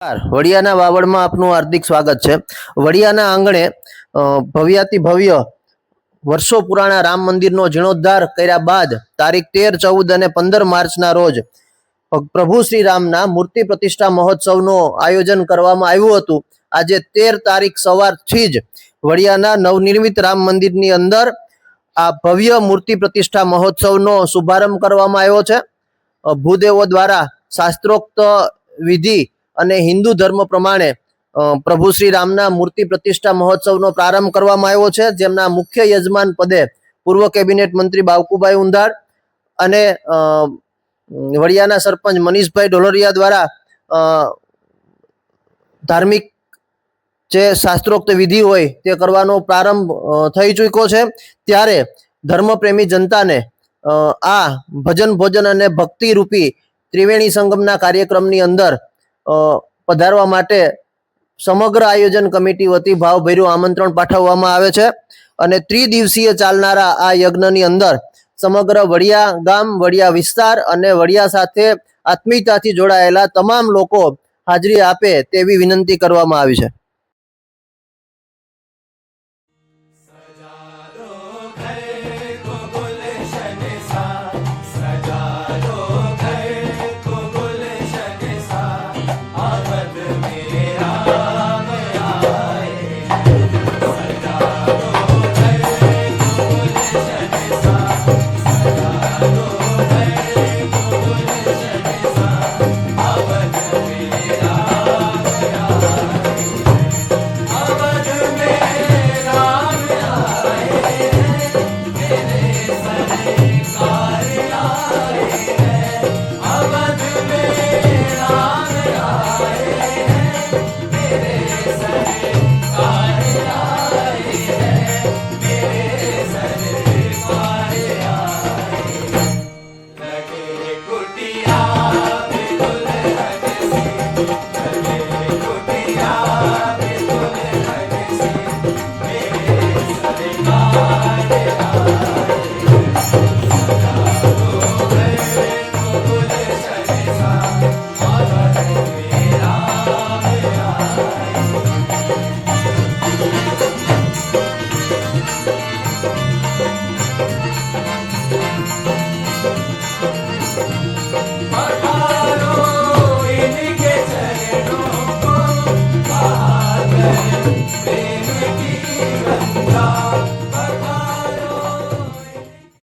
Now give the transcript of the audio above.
વડિયાના વાવડમાં આપનું હાર્દિક સ્વાગત છે। વડિયાના આંગણે ભવ્યાતિ ભવ્ય વર્ષો પુરાણા રામ મંદિરનો જીર્ણોદ્ધાર કર્યા બાદ તારીખ 13, 14 અને 15 માર્ચના રોજ પ્રભુ શ્રી રામના મૂર્તિ પ્રતિષ્ઠા મહોત્સવનું આયોજન કરવામાં આવ્યું હતું। આજે 13 તારીખ સવારથી જ વડિયાના નવનિર્મિત રામ મંદિરની અંદર આ ભવ્ય મૂર્તિ પ્રતિષ્ઠા મહોત્સવનો શુભારંભ કરવામાં આવ્યો છે। ભૂદેવો દ્વારા શાસ્ત્રોક્ત વિધિ અને હિન્દુ ધર્મ પ્રમાણે પ્રભુ શ્રી રામના મૂર્તિ પ્રતિષ્ઠા મહોત્સવનો પ્રારંભ કરવામાં આવ્યો છે, જેમના મુખ્ય યજમાન પદે પૂર્વ કેબિનેટ મંત્રી બાવકુભાઈ ઉંધાડ અને વડિયાના સરપંચ મનીષભાઈ ઢોલરિયા દ્વારા ધાર્મિક જે શાસ્ત્રોક્ત વિધિ હોય તે કરવાનો પ્રારંભ થઈ ચૂક્યો છે। ત્યારે ધર્મપ્રેમી જનતાને આ ભજન ભોજન અને ભક્તિ રૂપી ત્રિવેણી સંગમના કાર્યક્રમની અંદર પધારવા માટે સમગ્ર આયોજન કમિટી વતી ભાવભર્યું આમંત્રણ પાઠવવામાં આવે છે અને ત્રિદિવસીય ચાલનારા આ યજ્ઞની અંદર સમગ્ર વડિયા ગામ, વડિયા વિસ્તાર અને વડિયા સાથે આત્મીયતાથી જોડાયેલા તમામ લોકો હાજરી આપે તેવી વિનંતી કરવામાં આવી છે।